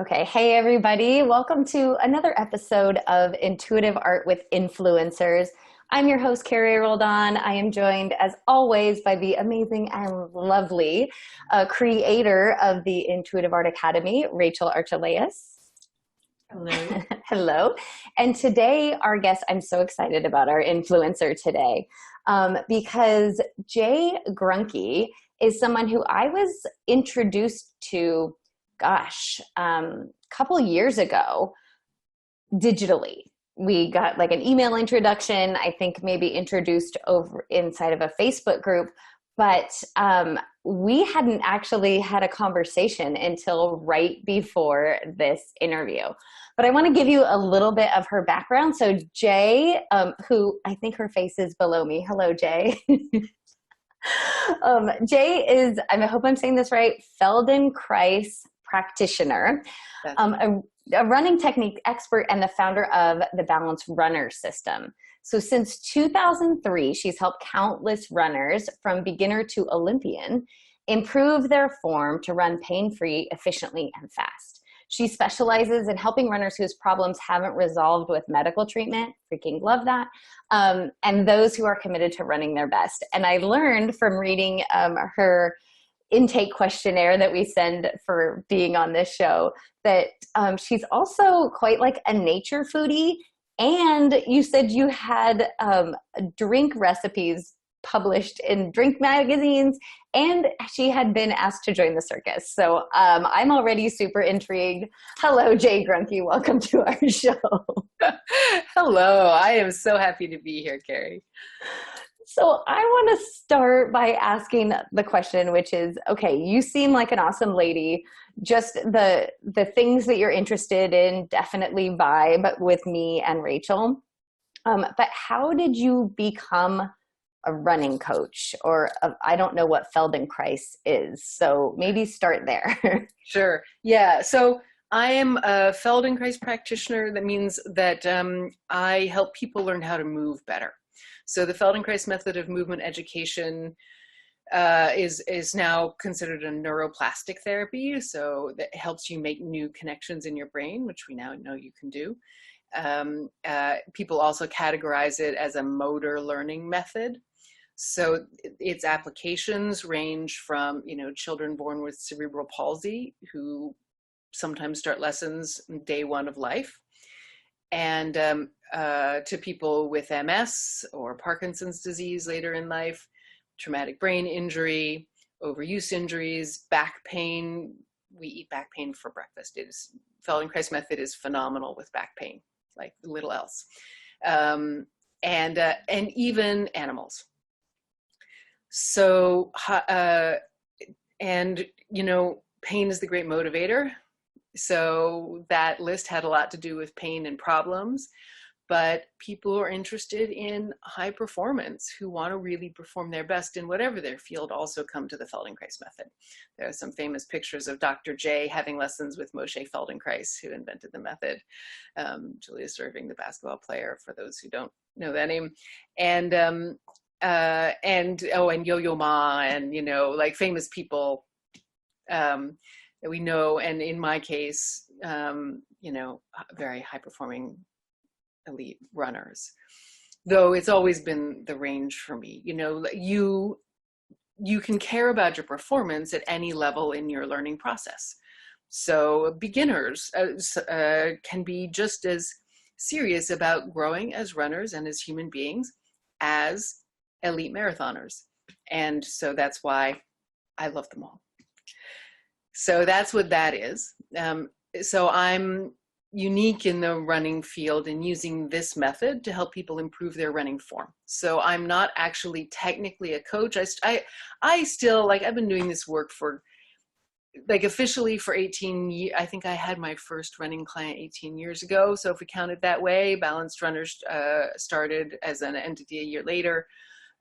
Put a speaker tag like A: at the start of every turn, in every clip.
A: Okay, hey everybody, welcome to another episode of Intuitive Art with Influencers. I'm your host, Carrie Roldan. I am joined, as always, by the amazing and lovely creator of the Intuitive Art Academy, Rachel Archelaus.
B: Hello.
A: Hello. And today, our guest, I'm so excited about our influencer today because Jae Gruenke is someone who I was introduced to couple years ago digitally. We got like an email introduction, I think maybe introduced over inside of a Facebook group, but we hadn't actually had a conversation until right before this interview. But I want to give you a little bit of her background. So Jae, who I think her face is below me. Hello, Jae. Jae is, I hope I'm saying this right, Feldenkrais practitioner, a running technique expert, and the founder of the Balanced Runner System. So since 2003, she's helped countless runners from beginner to Olympian improve their form to run pain-free, efficiently, and fast. She specializes in helping runners whose problems haven't resolved with medical treatment, freaking love that, and those who are committed to running their best. And I learned from reading her intake questionnaire that we send for being on this show that she's also quite like a nature foodie. And you said you had drink recipes published in drink magazines, and she had been asked to join the circus. So I'm already super intrigued. Hello, Jae Gruenke. Welcome to our show.
B: Hello. I am so happy to be here, Carrie.
A: So I want to start by asking the question, which is, okay, you seem like an awesome lady. Just the things that you're interested in definitely vibe with me and Rachel. But how did you become a running coach? Or I don't know what Feldenkrais is. So maybe start there.
B: Sure. Yeah. So I am a Feldenkrais practitioner. That means that I help people learn how to move better. So the Feldenkrais method of movement education is now considered a neuroplastic therapy. So that helps you make new connections in your brain, which we now know you can do. People also categorize it as a motor learning method. So its applications range from, children born with cerebral palsy who sometimes start lessons day one of life, and to people with MS or Parkinson's disease later in life, traumatic brain injury, overuse injuries, back pain. We eat back pain for breakfast. Feldenkrais method is phenomenal with back pain, like little else, and even animals. So, pain is the great motivator. So that list had a lot to do with pain and problems, but people who are interested in high performance, who want to really perform their best in whatever their field, also come to the Feldenkrais method. There are some famous pictures of Dr. J having lessons with Moshe Feldenkrais, who invented the method. Julius Erving, the basketball player, for those who don't know that name. And Yo-Yo Ma, and, like famous people that we know, and in my case, very high performing elite runners. Though it's always been the range for me. You can care about your performance at any level in your learning process. So beginners can be just as serious about growing as runners and as human beings as elite marathoners. And so that's why I love them all. So that's what that is. So I'm unique in the running field in using this method to help people improve their running form. So I'm not actually technically a coach. I still, I've been doing this work for, officially for 18 years. I think I had my first running client 18 years ago. So if we count it that way, Balanced Runners started as an entity a year later.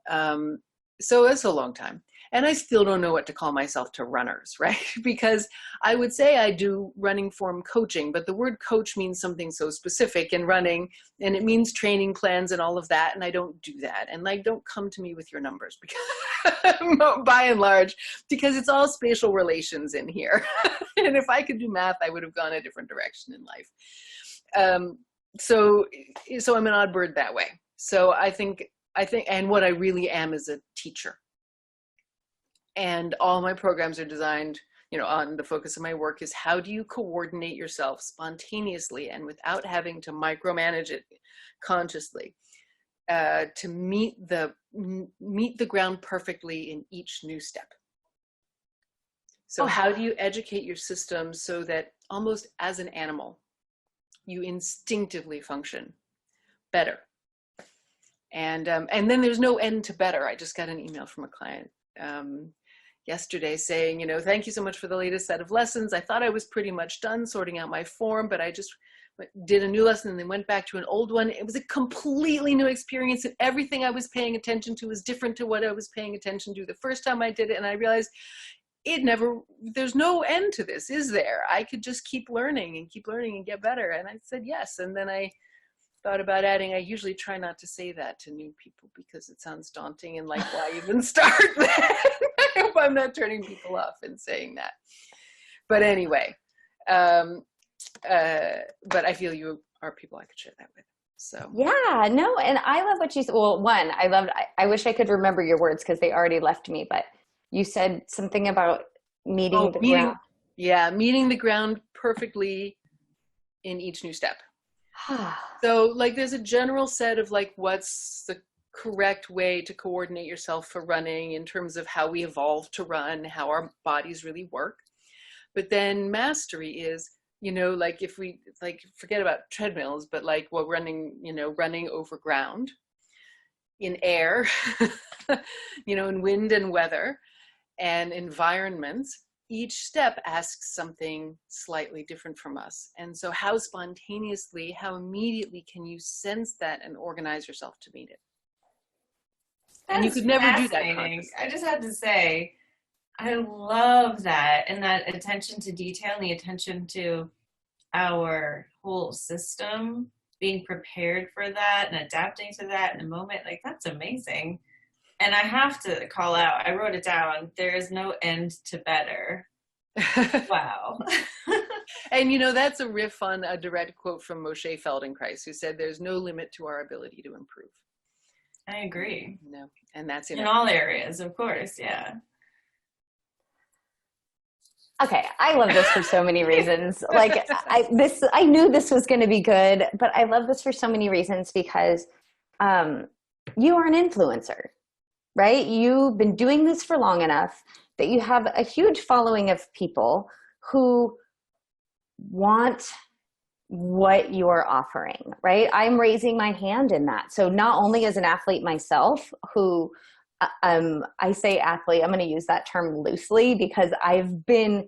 B: So that's a long time. And I still don't know what to call myself to runners, right? Because I would say I do running form coaching, but the word coach means something so specific in running, and it means training plans and all of that. And I don't do that. And like, don't come to me with your numbers, because by and large, because it's all spatial relations in here. And if I could do math, I would have gone a different direction in life. So I'm an odd bird that way. So I think, and what I really am is a teacher. And all my programs are designed, on the focus of my work is how do you coordinate yourself spontaneously and without having to micromanage it consciously, to meet the ground perfectly in each new step. So how do you educate your system so that almost as an animal, you instinctively function better? And then there's no end to better. I just got an email from a client yesterday saying, thank you so much for the latest set of lessons. I thought I was pretty much done sorting out my form, but I just did a new lesson and then went back to an old one. It was a completely new experience, and everything I was paying attention to was different to what I was paying attention to the first time I did it. And I realized there's no end to this, is there? I could just keep learning and get better. And I said yes. And then I thought about adding, I usually try not to say that to new people because it sounds daunting and like, why even start that? I hope I'm not turning people off in saying that. But anyway, but I feel you are people I could share that with. So
A: yeah, no, and I love what you said. Well, one, I wish I could remember your words because they already left me, but you said something about meeting the ground.
B: Yeah, meeting the ground perfectly in each new step. So like there's a general set of like what's the correct way to coordinate yourself for running in terms of how we evolved to run, how our bodies really work. But then mastery is, like if we forget about treadmills, but like we're running over ground, in air, in wind and weather and environments, each step asks something slightly different from us. And so how spontaneously, how immediately can you sense that and organize yourself to meet it? And you could never do that consciously.
C: I just have to say, I love that, and that attention to detail and the attention to our whole system, being prepared for that and adapting to that in the moment. Like, that's amazing. And I have to call out, I wrote it down, there is no end to better. Wow.
B: And that's a riff on a direct quote from Moshe Feldenkrais, who said there's no limit to our ability to improve.
C: I agree.
B: And that's
C: in all areas, of course. Yeah.
A: Okay, I love this for so many reasons. Like I knew this was going to be good, but I love this for so many reasons because you are an influencer, right? You've been doing this for long enough that you have a huge following of people who want what you're offering, right? I'm raising my hand in that. So not only as an athlete myself, who I say athlete, I'm going to use that term loosely because I've been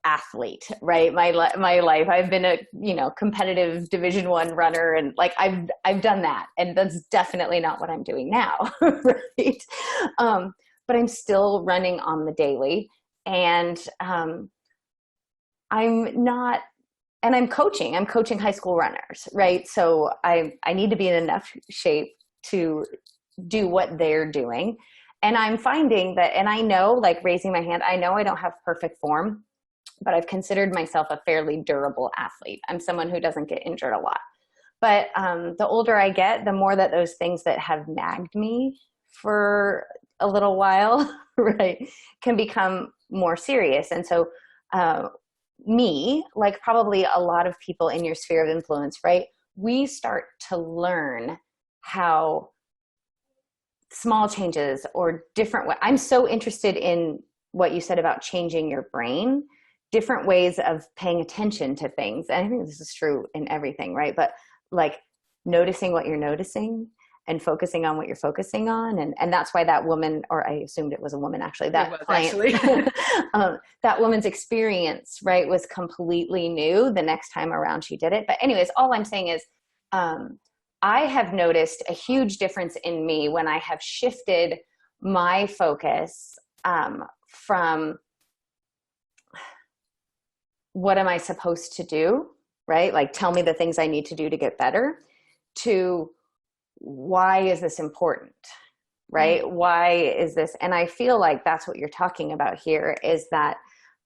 A: athlete, right? My life, I've been a, competitive Division I runner, and like, I've done that, and that's definitely not what I'm doing now. Right. But I'm still running on the daily, and I'm coaching high school runners, right? So I need to be in enough shape to do what they're doing. And I'm finding that, and I know, like raising my hand, I know I don't have perfect form, but I've considered myself a fairly durable athlete. I'm someone who doesn't get injured a lot. But the older I get, the more that those things that have nagged me for a little while, right, can become more serious. And so me, like probably a lot of people in your sphere of influence, right, we start to learn how small changes or different ways. I'm so interested in what you said about changing your brain, different ways of paying attention to things. And I think this is true in everything, right? But like noticing what you're noticing and focusing on what you're focusing on. And that's why that woman, or I assumed it was a woman actually, that client, that woman's experience, right, was completely new the next time around she did it. But anyways, all I'm saying is, I have noticed a huge difference in me when I have shifted my focus from what am I supposed to do, right? Like, tell me the things I need to do to get better, to why is this important, right? Mm-hmm. Why is this? And I feel like that's what you're talking about here, is that,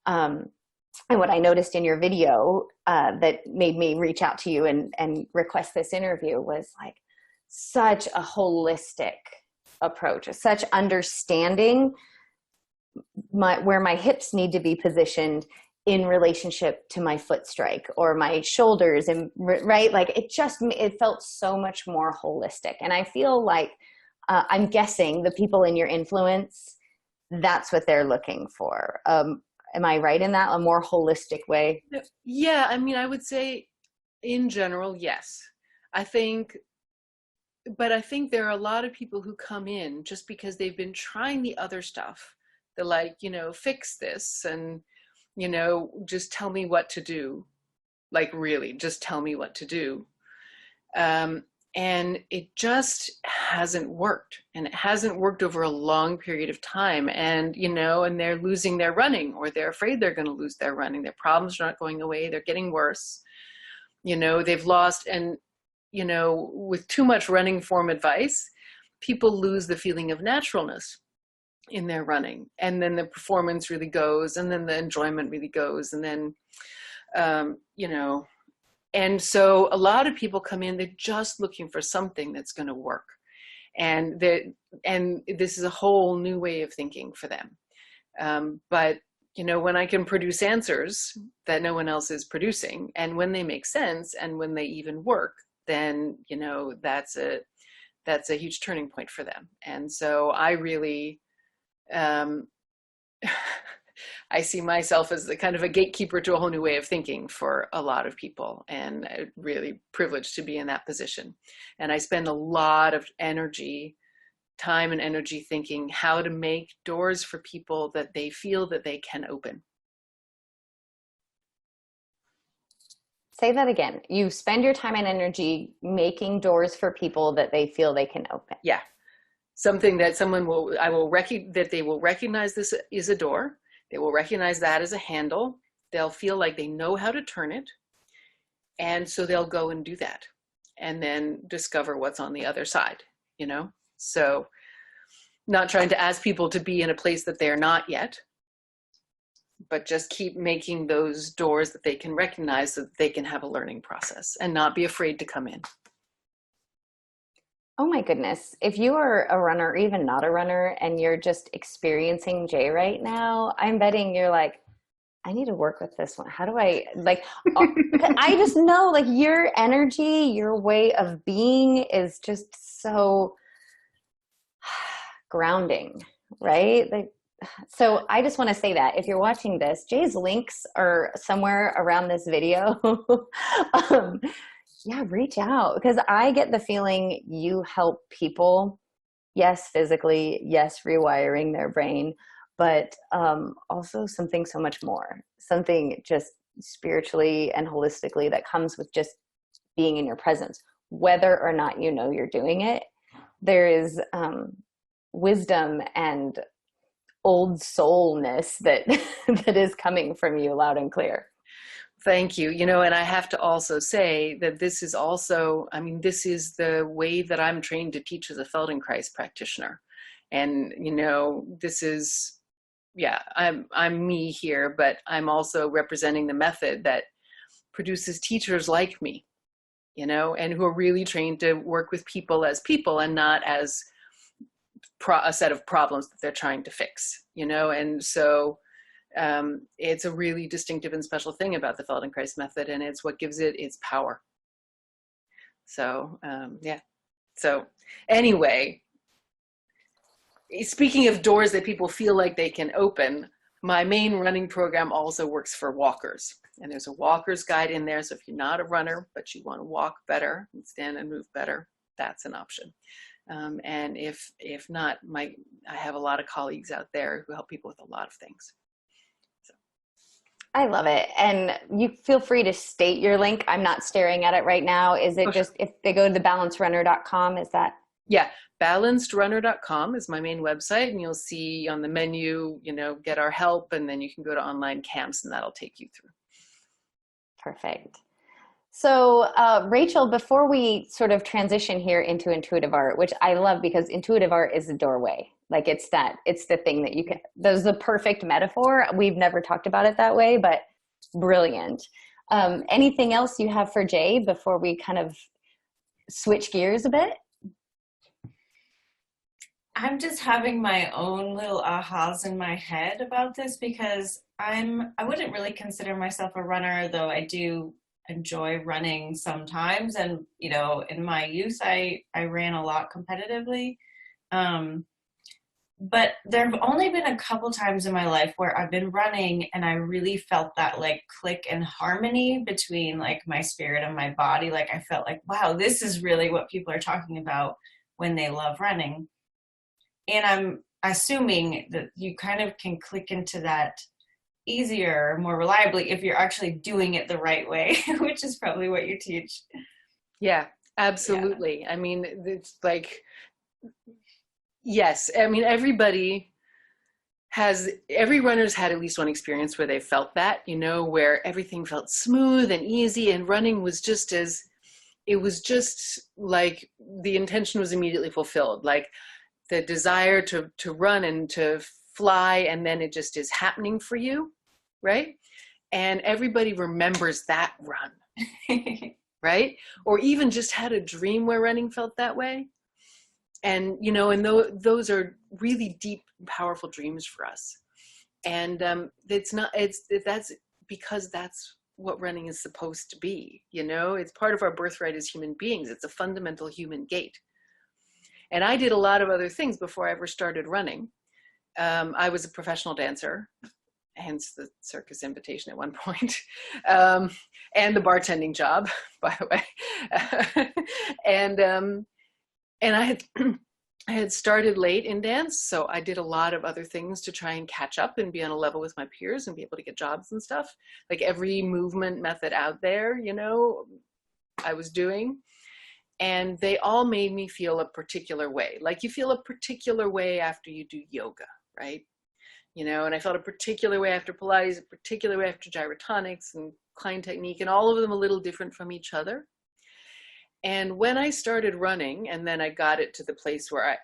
A: and what I noticed in your video that made me reach out to you and request this interview was like such a holistic approach, such understanding where my hips need to be positioned in relationship to my foot strike or my shoulders, and right, like it felt so much more holistic. And I feel like I'm guessing the people in your influence, that's what they're looking for. Am I right in that? A more holistic way?
B: Yeah, I mean, I would say in general, yes. I think there are a lot of people who come in just because they've been trying the other stuff. They're like, fix this and, just tell me what to do. Like, really, just tell me what to do. And it just hasn't worked, and it hasn't worked over a long period of time. And, and they're losing their running, or they're afraid they're going to lose their running. Their problems are not going away. They're getting worse. They've lost, and, with too much running form advice, people lose the feeling of naturalness in their running. And then the performance really goes, and then the enjoyment really goes. And then, and so a lot of people come in, they're just looking for something that's going to work. And this is a whole new way of thinking for them. But, when I can produce answers that no one else is producing, and when they make sense, and when they even work, then, that's a huge turning point for them. And so I really, I see myself as the kind of a gatekeeper to a whole new way of thinking for a lot of people, and I'm really privileged to be in that position. And I spend a lot of time and energy thinking how to make doors for people that they feel that they can open.
A: Say that again. You spend your time and energy making doors for people that they feel they can open.
B: Yeah. Something that that they will recognize this is a door. They will recognize that as a handle. They'll feel like they know how to turn it. And so they'll go and do that, and then discover what's on the other side, So not trying to ask people to be in a place that they're not yet, but just keep making those doors that they can recognize so that they can have a learning process and not be afraid to come in.
A: Oh my goodness. If you are a runner or even not a runner and you're just experiencing Jae right now, I'm betting you're like, I need to work with this one. How do I I just know like your energy, your way of being is just so grounding, right? So I just want to say that if you're watching this, Jae's links are somewhere around this video. Yeah, reach out, because I get the feeling you help people, yes, physically, yes, rewiring their brain, but also something so much more, something just spiritually and holistically that comes with just being in your presence, whether or not you know you're doing it. There is wisdom and old soulness that that is coming from you loud and clear.
B: Thank you. And I have to also say that this is also, this is the way that I'm trained to teach as a Feldenkrais practitioner. And, this is, I'm me here, but I'm also representing the method that produces teachers like me, and who are really trained to work with people as people and not as a set of problems that they're trying to fix, and so it's a really distinctive and special thing about the Feldenkrais method, and it's what gives it its power. So, So anyway, speaking of doors that people feel like they can open, my main running program also works for walkers. And there's a walker's guide in there. So if you're not a runner, but you want to walk better and stand and move better, that's an option. And if not, I have a lot of colleagues out there who help people with a lot of things.
A: I love it. And you feel free to state your link. I'm not staring at it right now. Is it just, if they go to thebalancerunner.com, is that?
B: Yeah, balancedrunner.com is my main website, and you'll see on the menu, get our help, and then you can go to online camps, and that'll take you through.
A: Perfect. So, Rachel, before we sort of transition here into intuitive art, which I love because intuitive art is a doorway. Like it's the thing that you can, there's the perfect metaphor. We've never talked about it that way, but brilliant. Anything else you have for Jae before we kind of switch gears a bit?
C: I'm just having my own little ahas in my head about this because I wouldn't really consider myself a runner, though I do enjoy running sometimes. And, in my youth, I ran a lot competitively. But there have only been a couple times in my life where I've been running and I really felt that like click and harmony between like my spirit and my body. Like I felt like, wow, this is really what people are talking about when they love running. And I'm assuming that you kind of can click into that easier, more reliably if you're actually doing it the right way, which is probably what you teach.
B: Yeah, absolutely. Yeah. I mean, it's like, yes. I mean, every runner's had at least one experience where they felt that, where everything felt smooth and easy, and running was just like the intention was immediately fulfilled. Like, the desire to run and to fly, and then it just is happening for you, right? And everybody remembers that run, right? Or even just had a dream where running felt that way. And, and those are really deep, powerful dreams for us. And that's because that's what running is supposed to be, It's part of our birthright as human beings. It's a fundamental human gait. And I did a lot of other things before I ever started running. I was a professional dancer, hence the circus invitation at one point, and the bartending job, by the way. And I had started late in dance, so I did a lot of other things to try and catch up and be on a level with my peers and be able to get jobs and stuff. Like every movement method out there, I was doing. And they all made me feel a particular way. Like you feel a particular way after you do yoga, right? And I felt a particular way after Pilates, a particular way after gyrotonics and Klein technique, and all of them a little different from each other. And when I started running, and then I got it to the place where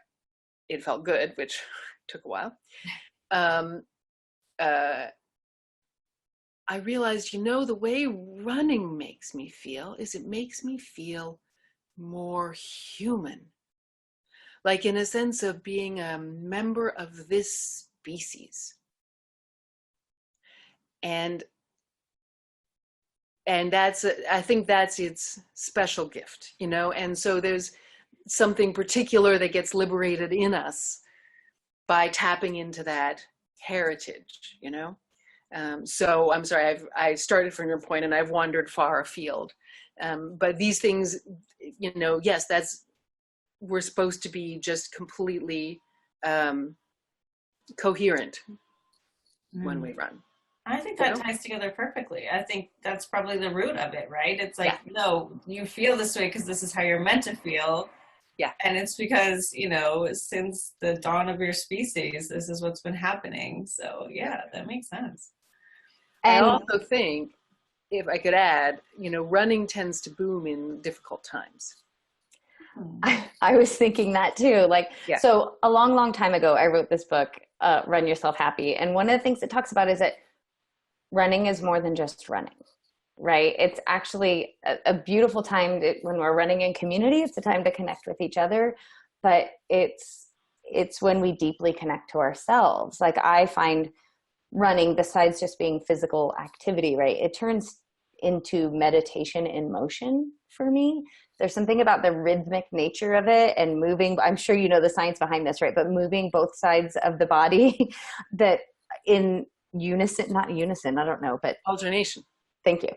B: it felt good, which took a while, I realized, the way running makes me feel is it makes me feel more human, like in a sense of being a member of this species. And I think that's its special gift, and so there's something particular that gets liberated in us by tapping into that heritage, so I'm sorry, I started from your point and I've wandered far afield. But these things, yes, we're supposed to be just completely coherent when we run.
C: I think that ties together perfectly. I think that's probably the root of it, right? It's like, no, you feel this way because this is how you're meant to feel.
B: Yeah.
C: And it's because, since the dawn of your species, this is what's been happening. So yeah, that makes sense.
B: And I also think, if I could add, running tends to boom in difficult times.
A: I was thinking that too. So a long, long time ago, I wrote this book, Run Yourself Happy. And one of the things it talks about is that running is more than just running, right? It's actually a beautiful time when we're running in community. It's a time to connect with each other, but it's when we deeply connect to ourselves. Like I find running, besides just being physical activity, right? It turns into meditation in motion for me. There's something about the rhythmic nature of it and moving. I'm sure you know the science behind this, right? But moving both sides of the body that in unison, not unison, I don't know, but
B: alternation.
A: Thank you.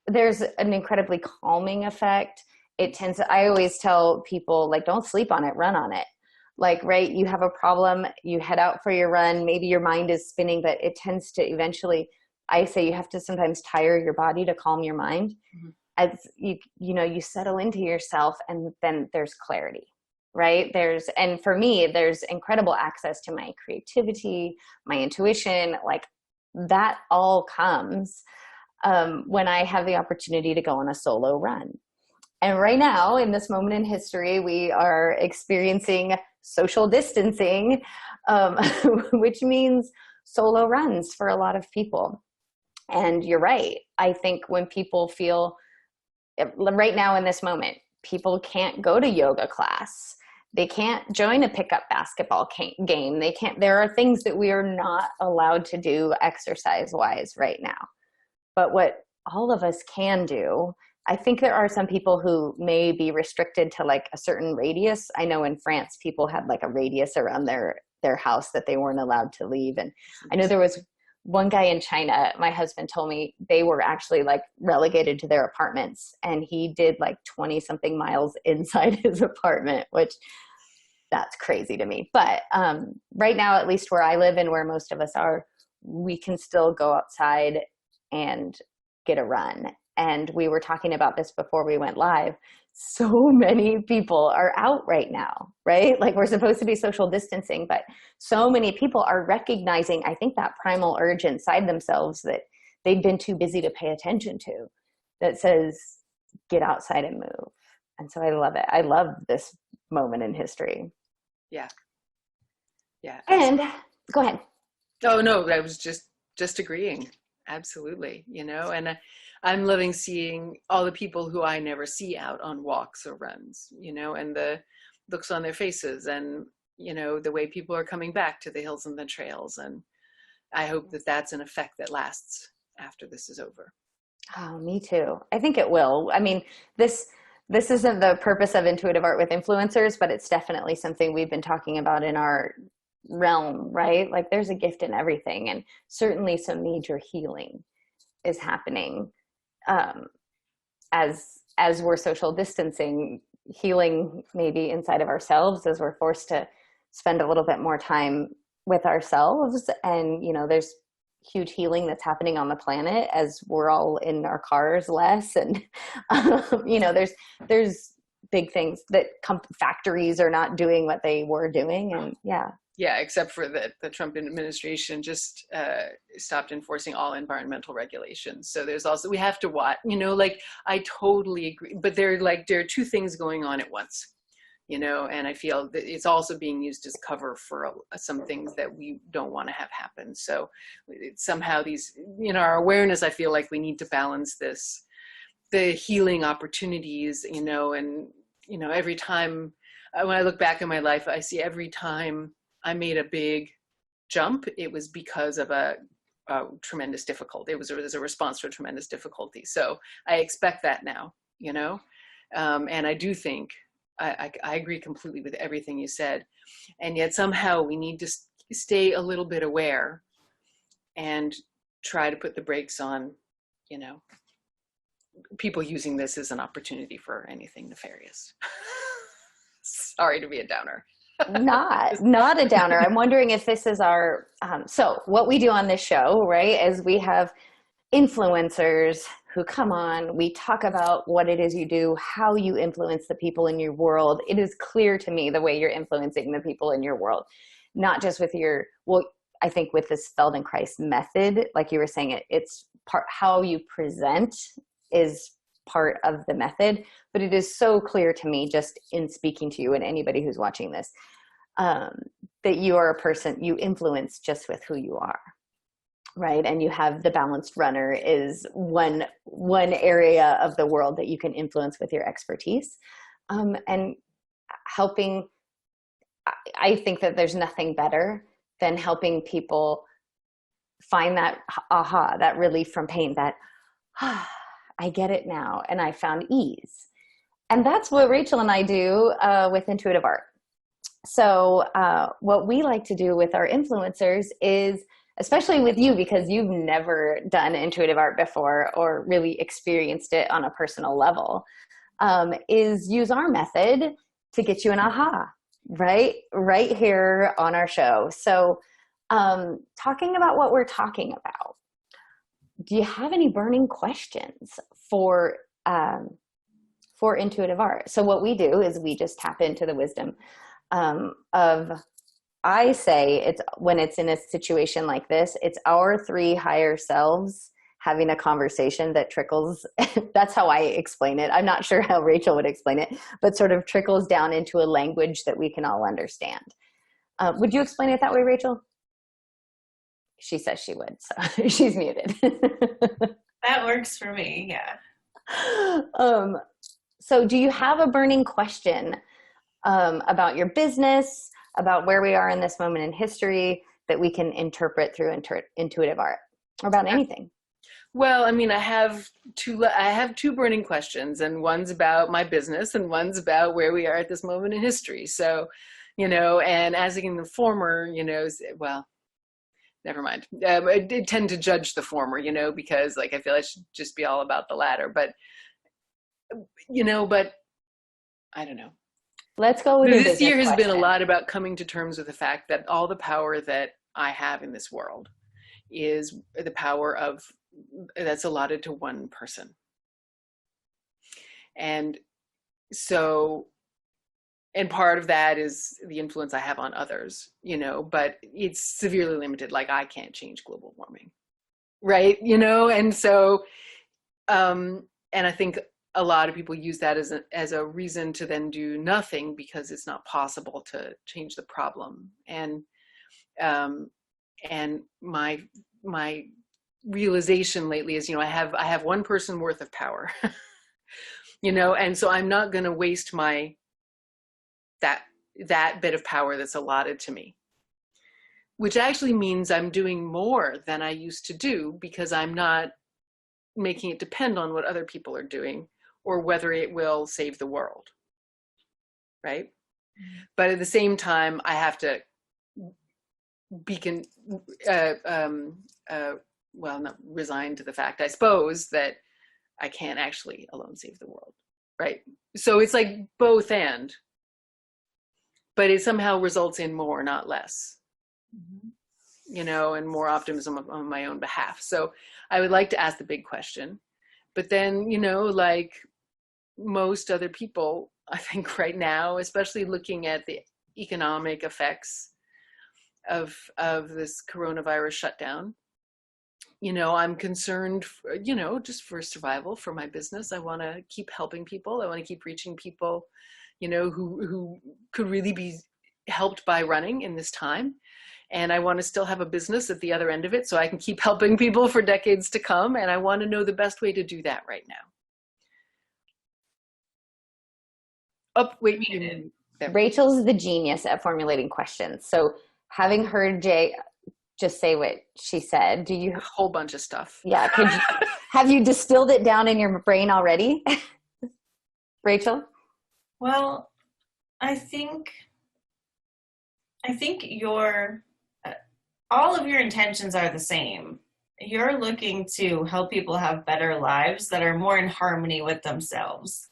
A: There's an incredibly calming effect. I always tell people, like, don't sleep on it, run on it. Like, right, you have a problem, you head out for your run, maybe your mind is spinning, but it tends to eventually, I say you have to sometimes tire your body to calm your mind. Mm-hmm. as you settle into yourself, and then there's clarity, right? And for me, there's incredible access to my creativity, my intuition, like that all comes when I have the opportunity to go on a solo run. And right now, in this moment in history, we are experiencing social distancing, which means solo runs for a lot of people. And you're right. I think when people feel, right now in this moment, people can't go to yoga class. They can't join a pickup basketball game. There are things that we are not allowed to do exercise-wise right now. But what all of us can do, I think there are some people who may be restricted to like a certain radius. I know in France, people had like a radius around their house that they weren't allowed to leave. And I know there was one guy in China, my husband told me, they were actually like relegated to their apartments, and he did like 20 something miles inside his apartment, which that's crazy to me. But right now, at least where I live and where most of us are, we can still go outside and get a run. And we were talking about this before we went live. So many people are out right now, right? Like we're supposed to be social distancing, but so many people are recognizing, I think, that primal urge inside themselves that they've been too busy to pay attention to, that says, get outside and move. And so I love it. I love this moment in history.
B: Yeah. Yeah.
A: And go ahead.
B: Oh, no, I was just agreeing. Absolutely. And I'm loving seeing all the people who I never see out on walks or runs, and the looks on their faces, and, the way people are coming back to the hills and the trails. And I hope that that's an effect that lasts after this is over.
A: Oh, me too. I think it will. I mean, this isn't the purpose of intuitive art with influencers, but it's definitely something we've been talking about in our realm, right? Like there's a gift in everything, and certainly some major healing is happening as we're social distancing, healing maybe inside of ourselves as we're forced to spend a little bit more time with ourselves. And there's huge healing that's happening on the planet as we're all in our cars less, and there's big things that factories are not doing what they were doing. And
B: yeah, except for the Trump administration just stopped enforcing all environmental regulations. So there's also, we have to watch, I totally agree, but there are two things going on at once, and I feel that it's also being used as cover for some things that we don't want to have happen. So somehow our awareness, I feel like we need to balance the healing opportunities, and, every time when I look back in my life, I see every time I made a big jump, it was because of a tremendous difficulty. It was a response to a tremendous difficulty. So I expect that now, and I do think, I agree completely with everything you said. And yet somehow we need to stay a little bit aware and try to put the brakes on, people using this as an opportunity for anything nefarious. Sorry to be a downer.
A: Not a downer. I'm wondering if this is our, so what we do on this show, right, is we have influencers who come on, we talk about what it is you do, how you influence the people in your world. It is clear to me the way you're influencing the people in your world, not just with I think with this Feldenkrais method, like you were saying, it's part, how you present is part of the method, but it is so clear to me just in speaking to you and anybody who's watching this, that you are a person, you influence just with who you are, right? And you have the balanced runner is one area of the world that you can influence with your expertise, and helping. I think that there's nothing better than helping people find that aha, that relief from pain, that I get it now, and I found ease. And that's what Rachel and I do with intuitive art. So what we like to do with our influencers is, especially with you, because you've never done intuitive art before or really experienced it on a personal level, is use our method to get you an aha, right here on our show. So talking about what we're talking about, do you have any burning questions for for intuitive art. So what we do is we just tap into the wisdom of, I say it's when it's in a situation like this, it's our three higher selves having a conversation that trickles. That's how I explain it. I'm not sure how Rachel would explain it, but sort of trickles down into a language that we can all understand. Would you explain it that way, Rachel? She says she would, so she's muted.
C: That works for me, yeah.
A: So do you have a burning question about your business, about where we are in this moment in history that we can interpret through intuitive art, or about anything?
B: Well, I mean, I have two burning questions, and one's about my business and one's about where we are at this moment in history. So, and as in the former, well, never mind. I did tend to judge the former, because I feel I should just be all about the latter, but I don't know.
A: Let's go with
B: this year has been a lot about coming to terms with the fact that all the power that I have in this world is the power that's allotted to one person. And so, and part of that is the influence I have on others, but it's severely limited. Like, I can't change global warming, right? And so, and I think a lot of people use that as a reason to then do nothing because it's not possible to change the problem. And my realization lately is, I have one person worth of power, and so I'm not going to waste that bit of power that's allotted to me, which actually means I'm doing more than I used to do because I'm not making it depend on what other people are doing or whether it will save the world, right? But at the same time, I have to not resigned to the fact, I suppose, that I can't actually alone save the world, right? So it's like both and, but it somehow results in more, not less, and more optimism on my own behalf. So I would like to ask the big question, but then, like most other people, I think right now, especially looking at the economic effects of this coronavirus shutdown, I'm concerned, just for survival for my business. I want to keep helping people. I want to keep reaching people, who could really be helped by running in this time. And I want to still have a business at the other end of it so I can keep helping people for decades to come. And I want to know the best way to do that right now. Oh, wait.
A: Rachel's the genius at formulating questions. So having heard Jae just say what she said, do you
B: a whole bunch of stuff?
A: Yeah. Have you distilled it down in your brain already? Rachel?
C: Well, I think all of your intentions are the same. You're looking to help people have better lives that are more in harmony with themselves,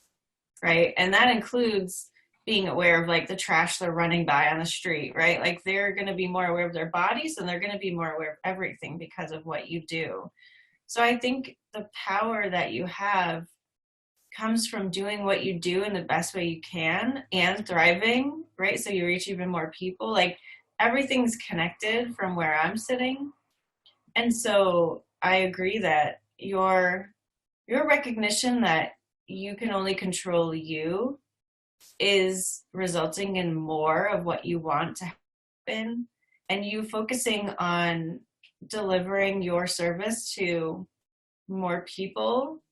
C: right? And that includes being aware of the trash they're running by on the street, right? They're going to be more aware of their bodies and they're going to be more aware of everything because of what you do. So I think the power that you have comes from doing what you do in the best way you can and thriving, right? So you reach even more people. Everything's connected from where I'm sitting. And so I agree that your recognition that you can only control you is resulting in more of what you want to happen, and you focusing on delivering your service to more people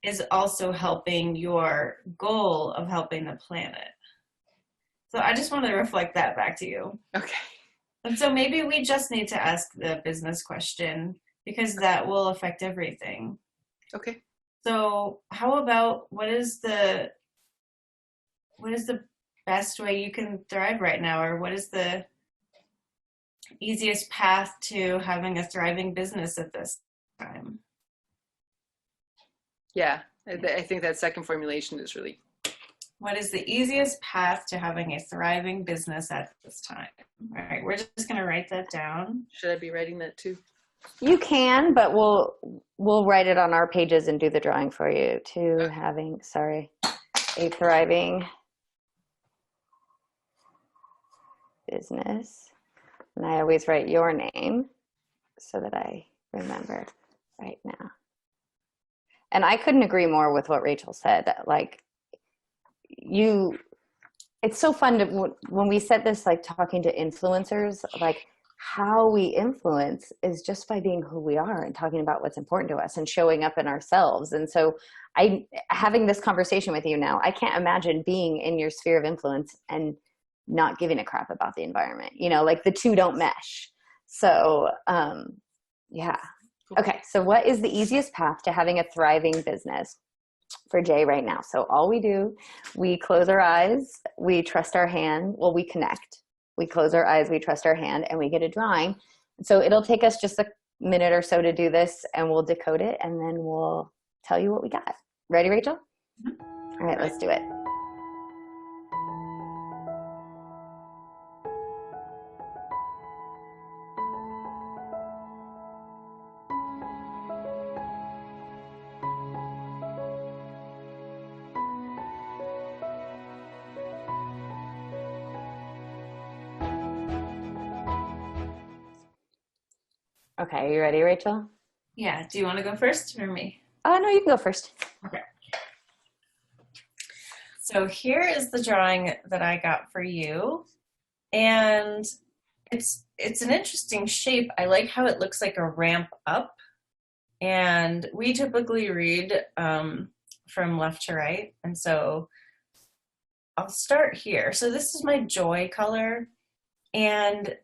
C: is also helping your goal of helping the planet. So I just want to reflect that back to you.
B: Okay.
C: And so maybe we just need to ask the business question because that will affect everything.
B: Okay.
C: So how about what is the best way you can thrive right now, or what is the easiest path to having a thriving business at this time?
B: Yeah, I think that second formulation is really.
C: What is the easiest path to having a thriving business at this time? All right, we're just going to write that down.
B: Should I be writing that too?
A: You can, but we'll write it on our pages and do the drawing for you. To having, a thriving business. And I always write your name so that I remember right now. And I couldn't agree more with what Rachel said. Like, it's so fun to, when we said this, like talking to influencers, like how we influence is just by being who we are and talking about what's important to us and showing up in ourselves. And so having this conversation with you now, I can't imagine being in your sphere of influence and not giving a crap about the environment, like the two don't mesh. So, yeah. Okay. So what is the easiest path to having a thriving business for Jae right now? So all we do, we close our eyes, we trust our hand. Well, we connect. We close our eyes, we trust our hand, and we get a drawing. So it'll take us just a minute or so to do this, and we'll decode it, and then we'll tell you what we got. Ready, Rachel? Mm-hmm. All right, let's do it. Okay, are you ready, Rachel?
C: Yeah. Do you want to go first or me?
A: No, you can go first.
C: Okay. So here is the drawing that I got for you. And it's an interesting shape. I like how it looks like a ramp up. And we typically read from left to right. And so I'll start here. So this is my joy color. And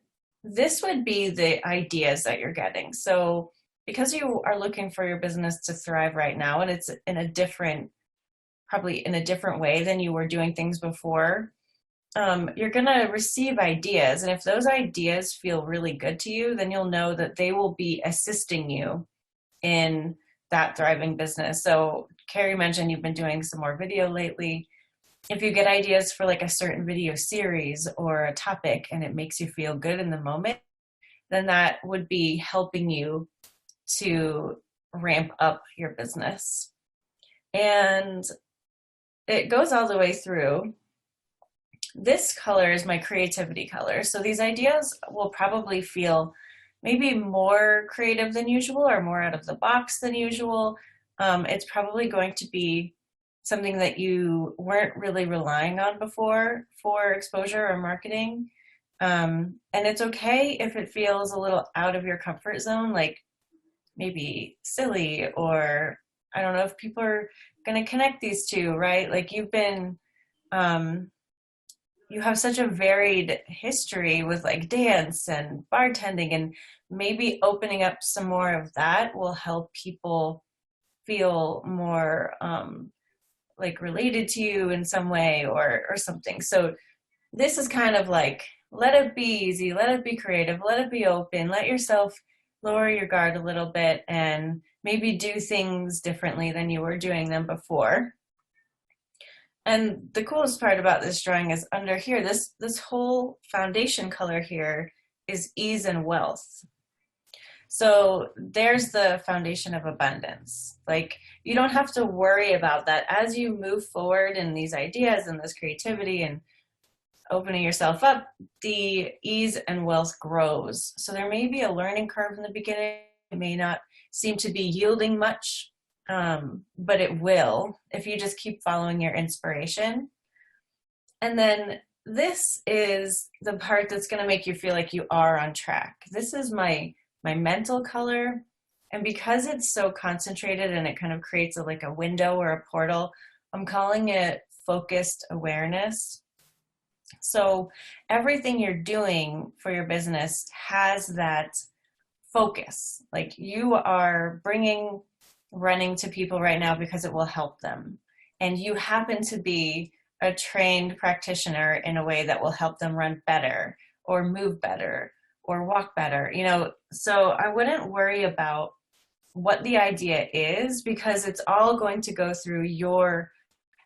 C: this would be the ideas that you're getting. So because you are looking for your business to thrive right now, and it's probably in a different way than you were doing things before, you're going to receive ideas. And if those ideas feel really good to you, then you'll know that they will be assisting you in that thriving business. So Carrie mentioned you've been doing some more video lately. If you get ideas for like a certain video series or a topic and it makes you feel good in the moment, then that would be helping you to ramp up your business. And it goes all the way through. This color is my creativity color. So these ideas will probably feel maybe more creative than usual or more out of the box than usual. It's probably going to be something that you weren't really relying on before for exposure or marketing. And it's okay if it feels a little out of your comfort zone, like maybe silly, or I don't know if people are going to connect these two, right? Like you've been, you have such a varied history with like dance and bartending, and maybe opening up some more of that will help people feel more like related to you in some way or something. So this is kind of like, let it be easy, let it be creative, let it be open, let yourself lower your guard a little bit and maybe do things differently than you were doing them before. And the coolest part about this drawing is under here, this whole foundation color here is ease and wealth. So there's the foundation of abundance. Like you don't have to worry about that as you move forward in these ideas and this creativity and opening yourself up, the ease and wealth grows. So there may be a learning curve in the beginning. It may not seem to be yielding much, but it will if you just keep following your inspiration. And then this is the part that's going to make you feel like you are on track. This is my mental color. And because it's so concentrated and it kind of creates like a window or a portal, I'm calling it focused awareness. So everything you're doing for your business has that focus. Like you are bringing running to people right now because it will help them. And you happen to be a trained practitioner in a way that will help them run better or move better or walk better, you know. So I wouldn't worry about what the idea is because it's all going to go through your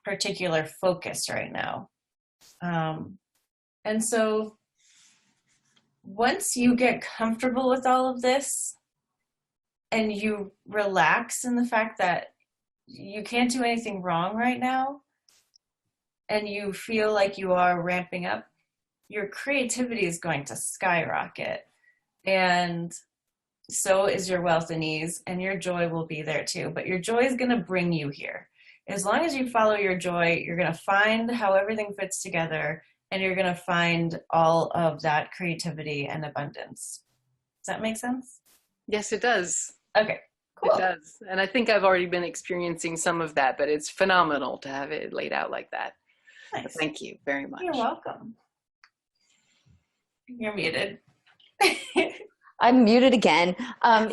C: particular focus right now. And so once you get comfortable with all of this, and you relax in the fact that you can't do anything wrong right now, and you feel like you are ramping up, your creativity is going to skyrocket. And so is your wealth and ease, and your joy will be there too. But your joy is going to bring you here. As long as you follow your joy, you're going to find how everything fits together, and you're going to find all of that creativity and abundance. Does that make sense?
B: Yes, it does.
C: Okay, cool.
B: It does. And I think I've already been experiencing some of that, but it's phenomenal to have it laid out like that.
C: Nice.
B: So thank you very much.
C: You're welcome. You're muted.
A: I'm muted again.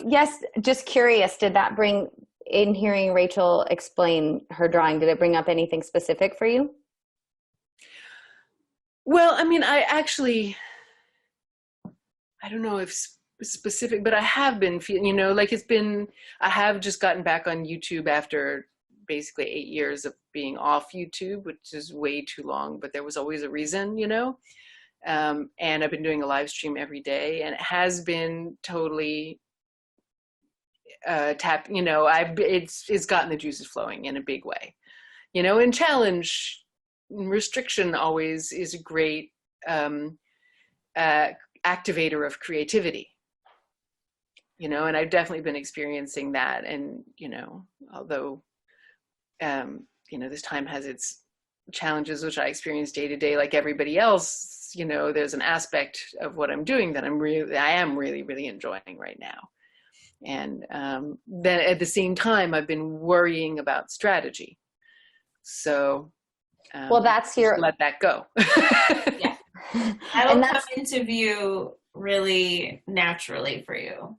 A: Yes, just curious, did that bring, in hearing Rachel explain her drawing, did it bring up anything specific for you?
B: Well, I mean, I don't know if specific, but I have been feeling, like I have just gotten back on YouTube after basically 8 years of being off YouTube, which is way too long, but there was always a reason, and I've been doing a live stream every day, and it has been totally it's gotten the juices flowing in a big way, and challenge restriction always is a great activator of creativity, and I've definitely been experiencing that. And, although, this time has its challenges, which I experience day to day, like everybody else, there's an aspect of what I'm doing that I am really, really enjoying right now. And then at the same time, I've been worrying about strategy. So,
A: well, that's
B: let that go.
C: Yeah. That'll come into view really naturally for you.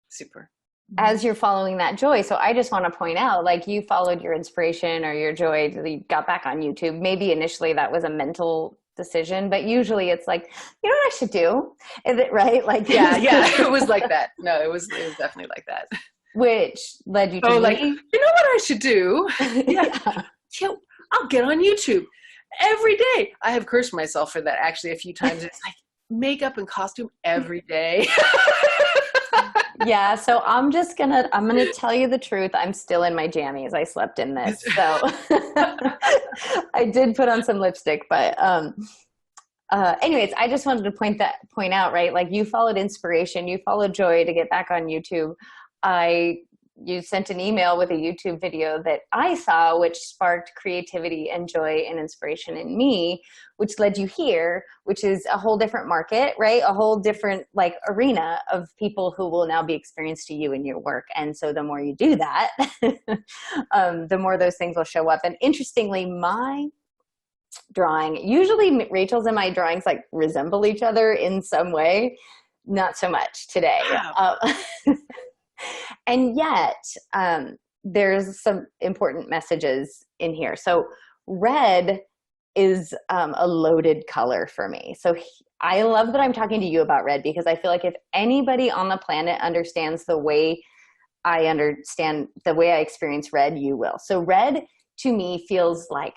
B: Super.
A: As you're following that joy. So I just want to point out, like, you followed your inspiration or your joy, you got back on YouTube. Maybe initially that was a mental decision, but usually it's like, you know what I should do? Is it right? Like,
B: yeah, it was like that. No, it was definitely like that.
A: Which led you to
B: like, you know what I should do?
A: Yeah.
B: I'll get on YouTube every day. I have cursed myself for that actually a few times. It's like makeup and costume every day.
A: Yeah, so I'm gonna tell you the truth. I'm still in my jammies. I slept in this, so I did put on some lipstick. But anyways, I just wanted to point out, right? Like, you followed inspiration, you followed joy to get back on YouTube. You sent an email with a YouTube video that I saw, which sparked creativity and joy and inspiration in me, which led you here, which is a whole different market, right? A whole different arena of people who will now be experienced to you in your work. And so the more you do that, the more those things will show up. And interestingly, my drawing, usually Rachel's and my drawings resemble each other in some way. Not so much today.
B: Wow.
A: And yet, there's some important messages in here. So red is a loaded color for me. So I love that I'm talking to you about red, because I feel like if anybody on the planet understands the way I experience red, you will. So red to me feels like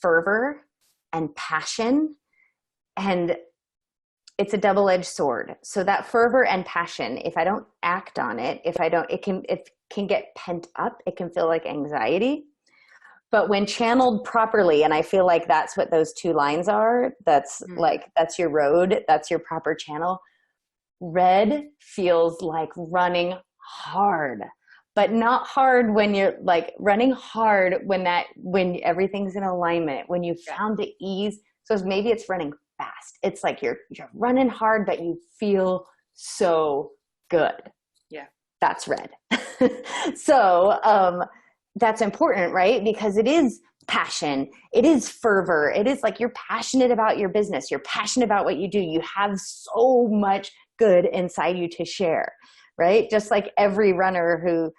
A: fervor and passion, and it's a double-edged sword. So that fervor and passion, if I don't act on it, it can get pent up. It can feel like anxiety. But when channeled properly, and I feel like that's what those two lines are, that's your road, that's your proper channel. Red feels like running hard, but not hard when you're running hard when everything's in alignment, when you found the ease. So maybe it's running fast. It's like you're running hard, but you feel so good.
B: Yeah.
A: That's red. So that's important, right? Because it is passion. It is fervor. It is like you're passionate about your business. You're passionate about what you do. You have so much good inside you to share, right? Just like every runner who's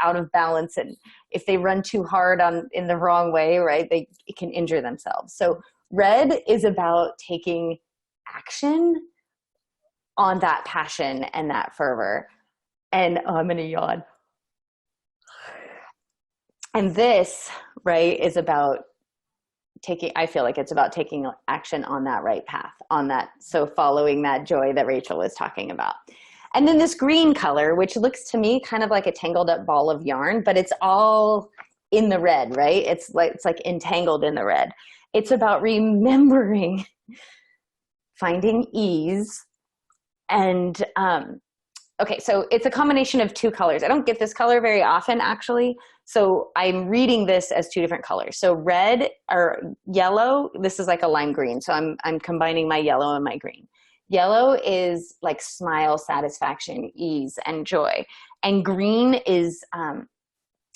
A: out of balance, and if they run too hard in the wrong way, right, they can injure themselves. So red is about taking action on that passion and that fervor. And I'm going to yawn. And this, right, is about I feel like it's about taking action on that right path, on that. So following that joy that Rachel was talking about. And then this green color, which looks to me kind of like a tangled up ball of yarn, but it's all in the red, right? It's like entangled in the red. It's about remembering, finding ease. And okay, so it's a combination of two colors. I don't get this color very often, actually. So I'm reading this as two different colors. So red or yellow, this is like a lime green. So I'm combining my yellow and my green. Yellow is like smile, satisfaction, ease, and joy. And green is,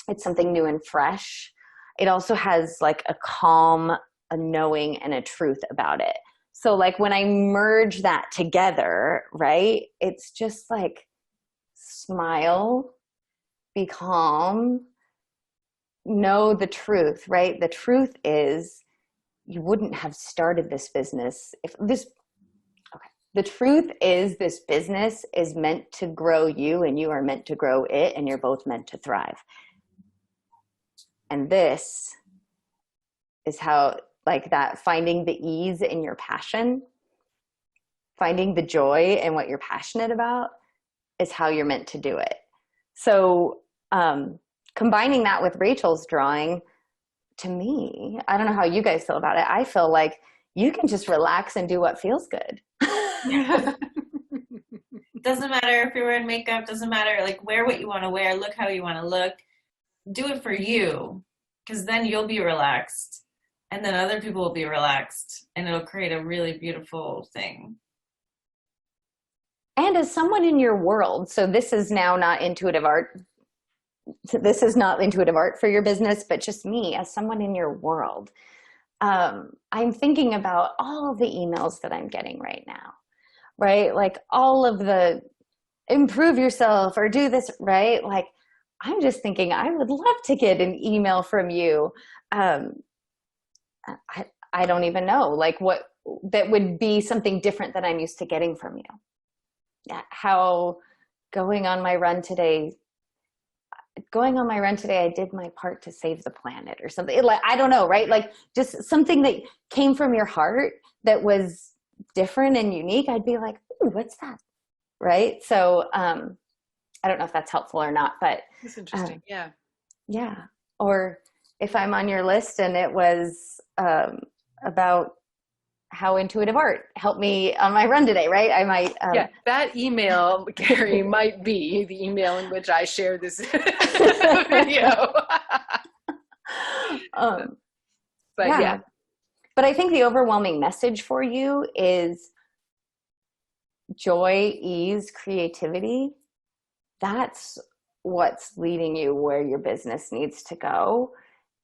A: it's something new and fresh. It also has like a calm, a knowing, and a truth about it. So like when I merge that together, right, it's just like smile, be calm, know the truth, right? The truth is you wouldn't have started this business if this, okay. The truth is this business is meant to grow you and you are meant to grow it and you're both meant to thrive. And this is how, like that, finding the ease in your passion, finding the joy in what you're passionate about is how you're meant to do it. So combining that with Rachel's drawing, to me, I don't know how you guys feel about it. I feel like you can just relax and do what feels good.
C: Doesn't matter if you're wearing makeup, doesn't matter, like wear what you want to wear, look how you want to look. Do it for you, because then you'll be relaxed and then other people will be relaxed and it'll create a really beautiful thing.
A: And as someone in your world, so this is now not intuitive art. This is not intuitive art for your business, but just me as someone in your world. I'm thinking about all the emails that I'm getting right now, right? Like all of the improve yourself or do this, right? Like I'm just thinking I would love to get an email from you. I don't even know, like what that would be something different than I'm used to getting from you. How going on my run today, I did my part to save the planet or something. Like, I don't know, right? Like just something that came from your heart that was different and unique. I'd be like, ooh, what's that? Right? So I don't know if that's helpful or not, but
B: it's interesting. Yeah.
A: Yeah. Or if I'm on your list and it was about how intuitive art helped me on my run today, right? I might.
B: Yeah, that email, Carrie, might be the email in which I share this video. But yeah.
A: But I think the overwhelming message for you is joy, ease, creativity. That's what's leading you where your business needs to go.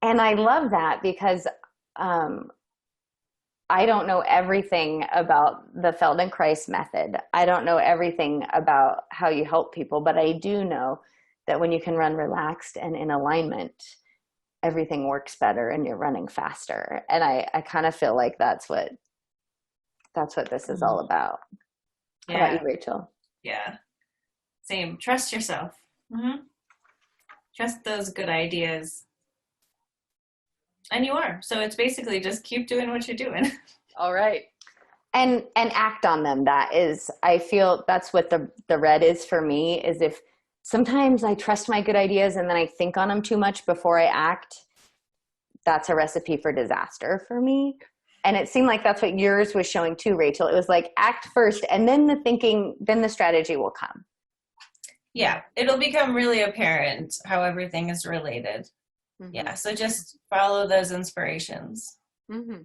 A: And I love that because I don't know everything about the Feldenkrais method. I don't know everything about how you help people, but I do know that when you can run relaxed and in alignment, everything works better and you're running faster. And I kind of feel like that's what this is all about.
C: Yeah.
A: How about you, Rachel?
C: Yeah. Same. Trust yourself. Mm-hmm. Trust those good ideas. And you are. So it's basically just keep doing what you're doing.
B: All right.
A: And act on them. That is, I feel that's what the red is for me, is if sometimes I trust my good ideas and then I think on them too much before I act, that's a recipe for disaster for me. And it seemed like that's what yours was showing too, Rachel. It was like act first and then the thinking, then the strategy will come.
C: Yeah. It'll become really apparent how everything is related. Mm-hmm. Yeah, so just follow those inspirations.
B: Mm-hmm.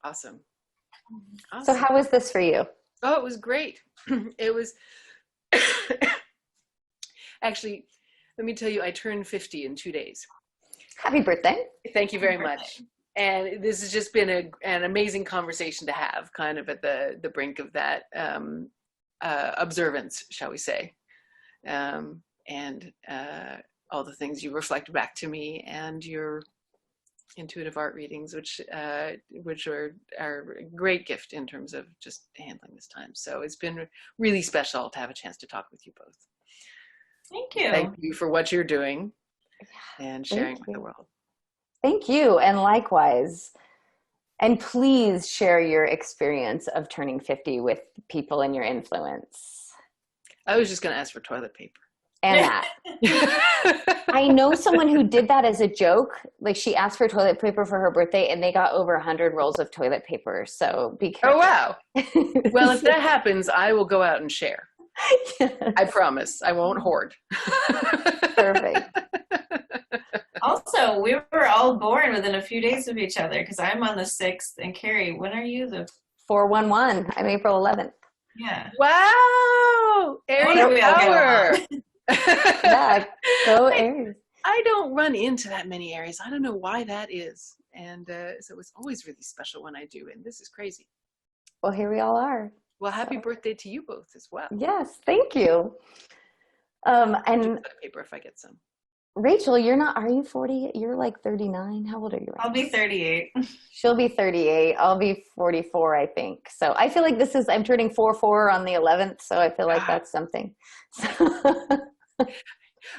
B: Awesome.
A: So how was this for you?
B: Oh, it was great. It was actually, let me tell you, I turned 50 in 2 days.
A: Happy birthday.
B: Thank you very much. And this has just been an amazing conversation to have, kind of at the brink of that observance, shall we say. And all the things you reflect back to me and your intuitive art readings, which are a great gift in terms of just handling this time. So it's been really special to have a chance to talk with you both.
C: Thank you.
B: Thank you for what you're doing and sharing with the world.
A: Thank you. And likewise. And please share your experience of turning 50 with people in your influence.
B: I was just going to ask for toilet paper.
A: And that. I know someone who did that as a joke. Like she asked for toilet paper for her birthday and they got over 100 rolls of toilet paper. So be careful.
B: Oh, wow. Well, if that happens, I will go out and share. Yes. I promise. I won't hoard.
A: Perfect.
C: Also, we were all born within a few days of each other because I'm on the 6th and Carrie, when are you? The
A: 4/11. I'm April 11th.
C: Yeah.
B: Wow. Aries power.
A: Yeah, go Aries.
B: I don't run into that many Aries. I don't know why that is. And so it's always really special when I do. And this is crazy.
A: Well, here we all are.
B: Well, happy birthday to you both as well.
A: Yes, thank you. And
B: paper if I get some.
A: Rachel, are you 40? You're like 39. How old are you? Right
C: I'll be 38.
A: She'll be 38. I'll be 44, I think. So I feel like I'm turning 4/4 on the 11th. So I feel like that's something.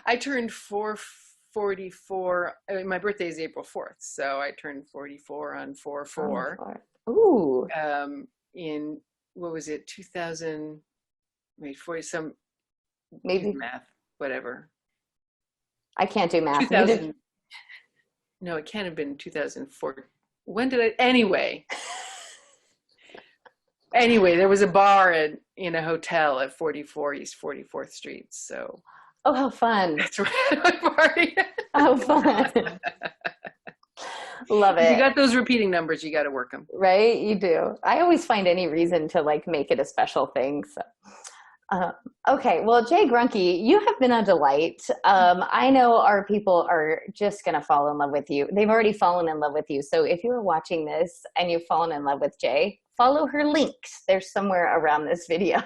B: I turned 444. I mean, my birthday is April 4th. So I turned 44 on 4/4.
A: Ooh.
B: In, what was it? 2000, wait, 40 some,
A: maybe
B: math, whatever.
A: I can't do math.
B: 2000, no, it can't have been 2004. When did anyway, there was a bar in a hotel at 44 East 44th Street. So.
A: Oh, how fun.
B: That's right. My party.
A: How fun. Love it.
B: You got those repeating numbers. You got to work them.
A: Right? You do. I always find any reason to like make it a special thing. So. Okay, well, Jae Gruenke, you have been a delight. I know our people are just going to fall in love with you. They've already fallen in love with you. So if you're watching this and you've fallen in love with Jae, follow her links. They're somewhere around this video.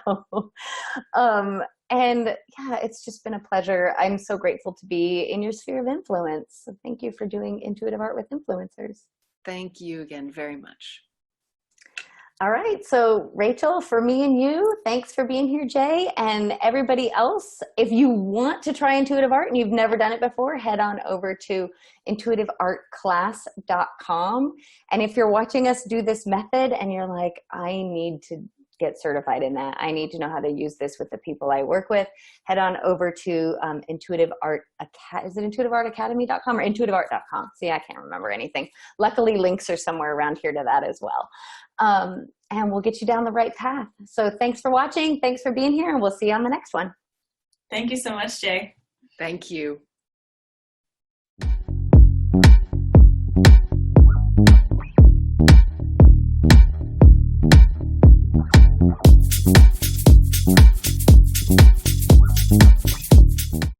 A: And yeah, it's just been a pleasure. I'm so grateful to be in your sphere of influence. So thank you for doing intuitive art with influencers.
B: Thank you again very much.
A: All right. So Rachel, for me and you, thanks for being here, Jae. And everybody else, if you want to try intuitive art and you've never done it before, head on over to intuitiveartclass.com. And if you're watching us do this method and you're like, I need to get certified in that, I need to know how to use this with the people I work with, head on over to Intuitive Art Academy. Is it intuitiveartacademy.com or intuitiveart.com? See, I can't remember anything. Luckily, links are somewhere around here to that as well. And we'll get you down the right path. So thanks for watching. Thanks for being here. And we'll see you on the next one.
C: Thank you so much, Jae.
B: Thank you.